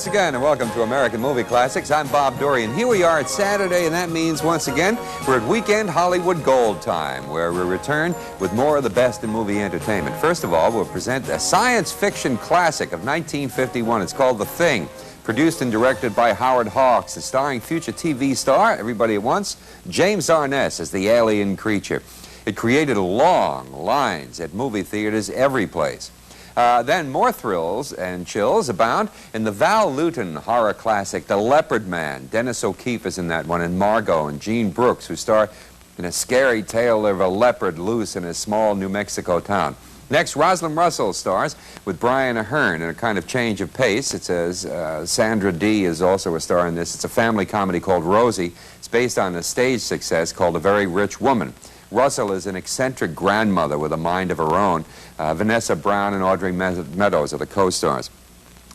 Thanks again, and welcome to American Movie Classics. I'm Bob Dorian. Here we are at Saturday, and that means, once again, we're at Weekend Hollywood Gold time, where we return with more of the best in movie entertainment. First of all, we'll present a science fiction classic of 1951. It's called The Thing, produced and directed by Howard Hawks, starring future TV star, everybody at once, James Arness as the alien creature. It created long lines at movie theaters every place. Then more thrills and chills abound in the Val Lewton horror classic, The Leopard Man. Dennis O'Keefe is in that one, and Margot and Gene Brooks, who star in a scary tale of a leopard loose in a small New Mexico town. Next, Rosalind Russell stars with Brian Aherne in a kind of change of pace. It says Sandra Dee is also a star in this. It's a family comedy called Rosie. It's based on a stage success called A Very Rich Woman. Russell is an eccentric grandmother with a mind of her own. Vanessa Brown and Audrey Meadows are the co-stars.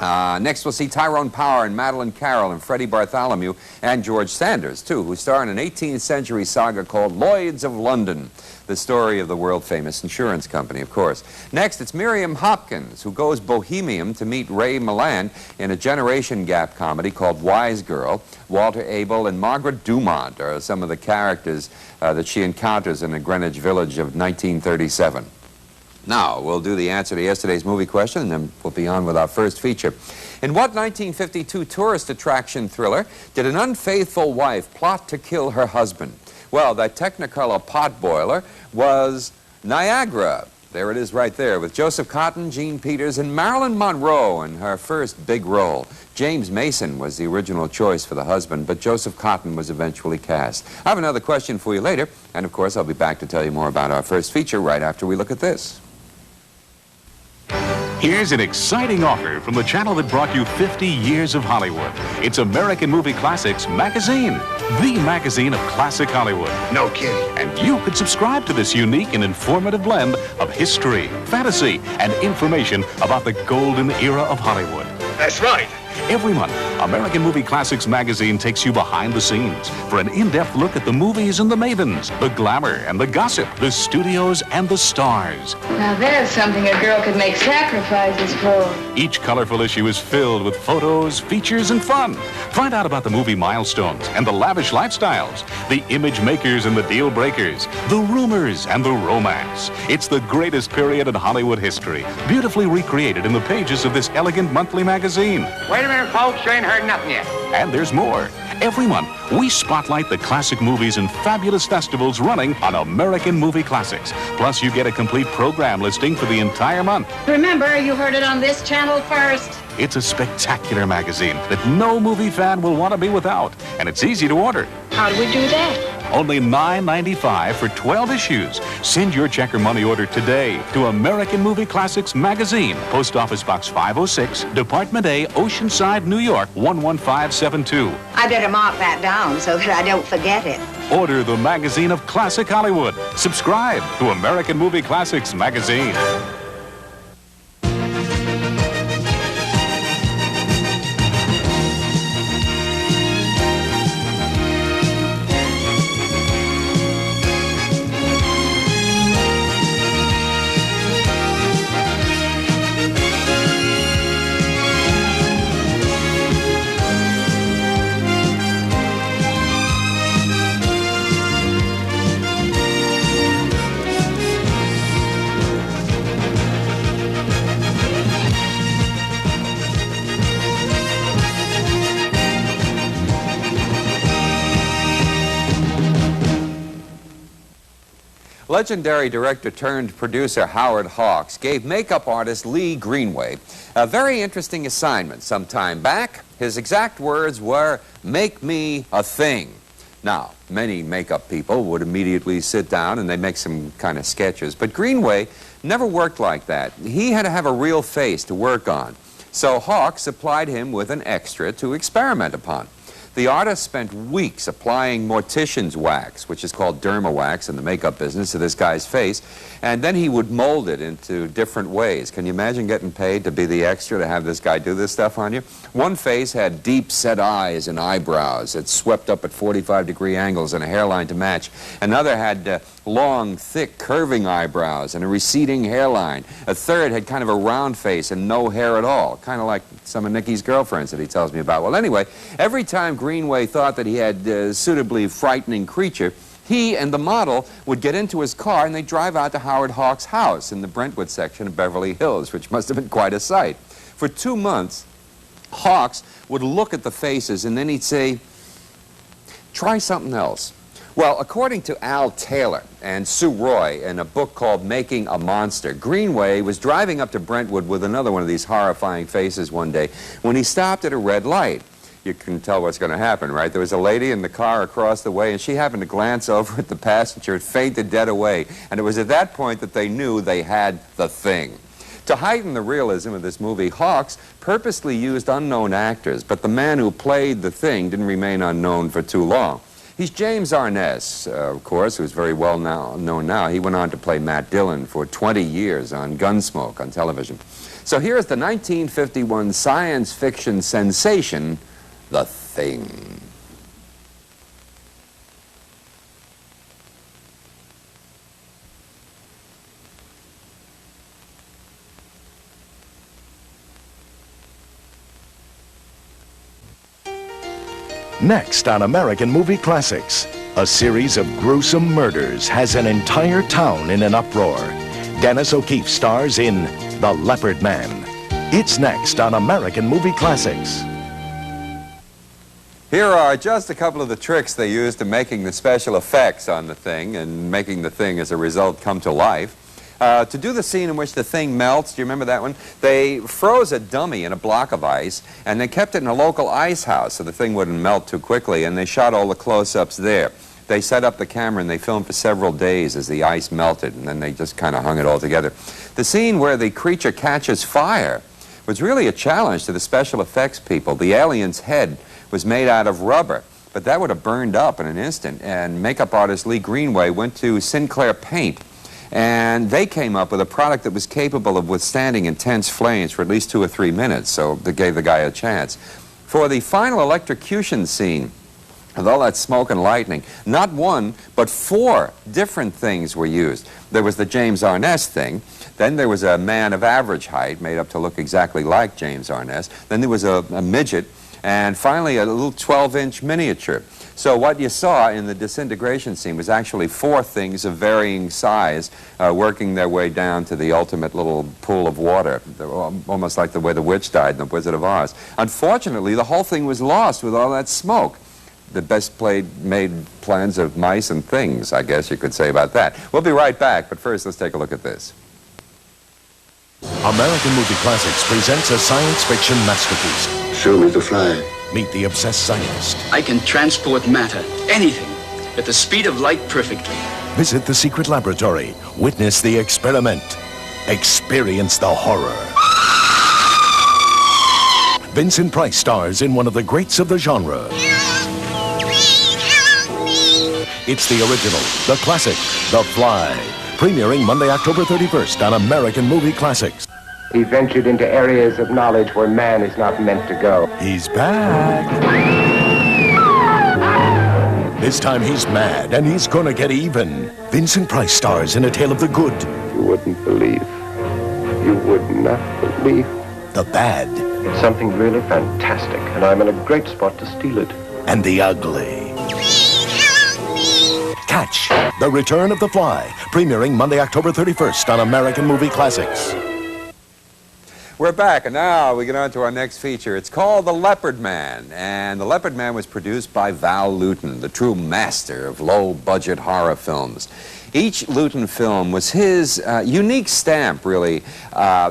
Next, we'll see Tyrone Power and Madeline Carroll and Freddie Bartholomew and George Sanders, too, who star in an 18th century saga called Lloyd's of London, the story of the world-famous insurance company, of course. Next, it's Miriam Hopkins, who goes bohemian to meet Ray Milland in a generation gap comedy called Wise Girl. Walter Abel and Margaret Dumont are some of the characters that she encounters in the Greenwich Village of 1937. Now, we'll do the answer to yesterday's movie question, and then we'll be on with our first feature. In what 1952 tourist attraction thriller did an unfaithful wife plot to kill her husband? Well, that Technicolor potboiler was Niagara. There it is right there, with Joseph Cotten, Jean Peters, and Marilyn Monroe in her first big role. James Mason was the original choice for the husband, but Joseph Cotten was eventually cast. I have another question for you later, and of course I'll be back to tell you more about our first feature right after we look at this. Here's an exciting offer from the channel that brought you 50 years of Hollywood. It's American Movie Classics Magazine, the magazine of classic Hollywood. No kidding. And you could subscribe to this unique and informative blend of history, fantasy, and information about the golden era of Hollywood. That's right. Every month, American Movie Classics Magazine takes you behind the scenes for an in-depth look at the movies and the mavens, the glamour and the gossip, the studios and the stars. Now there's something a girl could make sacrifices for. Each colorful issue is filled with photos, features, and fun. Find out about the movie milestones and the lavish lifestyles, the image makers and the deal breakers, the rumors and the romance. It's the greatest period in Hollywood history, beautifully recreated in the pages of this elegant monthly magazine. Wait a minute, folks, you ain't heard nothing yet. And there's more. Every month, we spotlight the classic movies and fabulous festivals running on American Movie Classics. Plus, you get a complete program listing for the entire month. Remember, you heard it on this channel first. It's a spectacular magazine that no movie fan will want to be without. And it's easy to order. How do we do that? Only $9.95 for 12 issues. Send your check or money order today to American Movie Classics Magazine, Post Office Box 506, Department A, Oceanside, New York, 11572. I better mark that down so that I don't forget it. Order the magazine of classic Hollywood. Subscribe to American Movie Classics Magazine. Legendary director-turned-producer Howard Hawks gave makeup artist Lee Greenway a very interesting assignment some time back. His exact words were, "Make me a thing." Now, many makeup people would immediately sit down and they make some kind of sketches, but Greenway never worked like that. He had to have a real face to work on. So Hawks supplied him with an extra to experiment upon. The artist spent weeks applying mortician's wax, which is called derma wax in the makeup business, to this guy's face, and then he would mold it into different ways. Can you imagine getting paid to be the extra to have this guy do this stuff on you? One face had deep set eyes and eyebrows that swept up at 45-degree angles and a hairline to match. Another had long, thick, curving eyebrows and a receding hairline. A third had kind of a round face and no hair at all, kind of like some of Nicky's girlfriends that he tells me about. Well, anyway, every time Greenway thought that he had a suitably frightening creature, he and the model would get into his car and they'd drive out to Howard Hawks' house in the Brentwood section of Beverly Hills, which must have been quite a sight. For 2 months, Hawks would look at the faces and then he'd say, "Try something else." Well, according to Al Taylor and Sue Roy in a book called Making a Monster, Greenway was driving up to Brentwood with another one of these horrifying faces one day when he stopped at a red light. You can tell what's going to happen, right? There was a lady in the car across the way, and she happened to glance over at the passenger and fainted dead away. And it was at that point that they knew they had the thing. To heighten the realism of this movie, Hawks purposely used unknown actors, but the man who played the thing didn't remain unknown for too long. He's James Arness, of course, who's very well known now. He went on to play Matt Dillon for 20 years on Gunsmoke on television. So here's the 1951 science fiction sensation, The Thing. Next on American Movie Classics, a series of gruesome murders has an entire town in an uproar. Dennis O'Keefe stars in The Leopard Man. It's next on American Movie Classics. Here are just a couple of the tricks they used in making the special effects on the thing and making the thing, as a result, come to life. To do the scene in which the thing melts, do you remember that one? They froze a dummy in a block of ice, and they kept it in a local ice house so the thing wouldn't melt too quickly, and they shot all the close-ups there. They set up the camera and they filmed for several days as the ice melted, and then they just kind of hung it all together. The scene where the creature catches fire was really a challenge to the special effects people. The alien's head was made out of rubber, but that would have burned up in an instant, and makeup artist Lee Greenway went to Sinclair Paint, and they came up with a product that was capable of withstanding intense flames for at least 2 or 3 minutes, so they gave the guy a chance. For the final electrocution scene, with all that smoke and lightning, not 1, but 4 different things were used. There was the James Arness thing, then there was a man of average height, made up to look exactly like James Arness, then there was a midget, and finally a little 12-inch miniature. So what you saw in the disintegration scene was actually 4 things of varying size working their way down to the ultimate little pool of water, almost like the way the witch died in The Wizard of Oz. Unfortunately, the whole thing was lost with all that smoke. The best made plans of mice and things, I guess you could say about that. We'll be right back, but first let's take a look at this. American Movie Classics presents a science fiction masterpiece. Show me the fly. Meet the obsessed scientist. I can transport matter, anything, at the speed of light perfectly. Visit the secret laboratory. Witness the experiment. Experience the horror. Vincent Price stars in one of the greats of the genre. It's the original, the classic, The Fly. Premiering Monday, October 31st on American Movie Classics. He ventured into areas of knowledge where man is not meant to go. He's back. This time he's mad and he's gonna get even. Vincent Price stars in A Tale of the Good. You wouldn't believe. You would not believe. The Bad. It's something really fantastic, and I'm in a great spot to steal it. And the Ugly. Catch The Return of the Fly, premiering Monday, October 31st on American Movie Classics. We're back, and now we get on to our next feature. It's called The Leopard Man, and The Leopard Man was produced by Val Lewton, the true master of low-budget horror films. Each Lewton film was his unique stamp, really,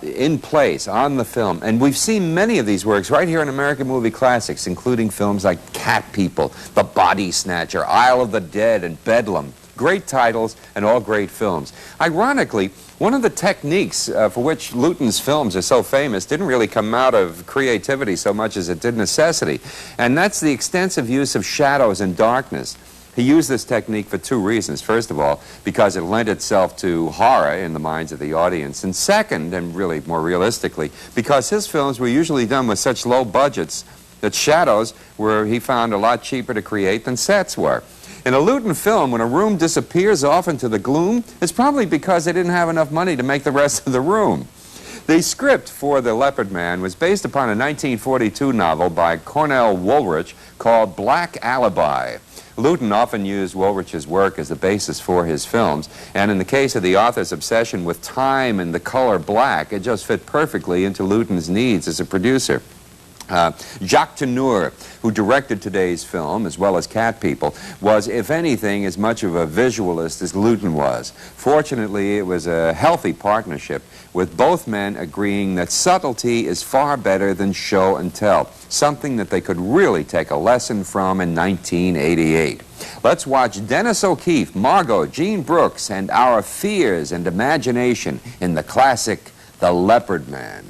in place on the film. And we've seen many of these works right here in American Movie Classics, including films like Cat People, The Body Snatcher, Isle of the Dead, and Bedlam. great titles and all great films. Ironically, one of the techniques for which Luton's films are so famous didn't really come out of creativity so much as it did necessity, and that's the extensive use of shadows and darkness. He used this technique for two reasons. First of all, because it lent itself to horror in the minds of the audience. And second, and really more realistically, because his films were usually done with such low budgets that shadows were, he found, a lot cheaper to create than sets were. In a Luton film, when a room disappears off into the gloom, it's probably because they didn't have enough money to make the rest of the room. The script for The Leopard Man was based upon a 1942 novel by Cornell Woolrich called Black Alibi. Luton often used Woolrich's work as the basis for his films, and in the case of the author's obsession with time and the color black, it just fit perfectly into Luton's needs as a producer. Jacques Tourneur, who directed today's film, as well as Cat People, was, if anything, as much of a visualist as Luton was. Fortunately, it was a healthy partnership, with both men agreeing that subtlety is far better than show and tell, something that they could really take a lesson from in 1988. Let's watch Dennis O'Keefe, Margot, Jean Brooks, and our fears and imagination in the classic The Leopard Man.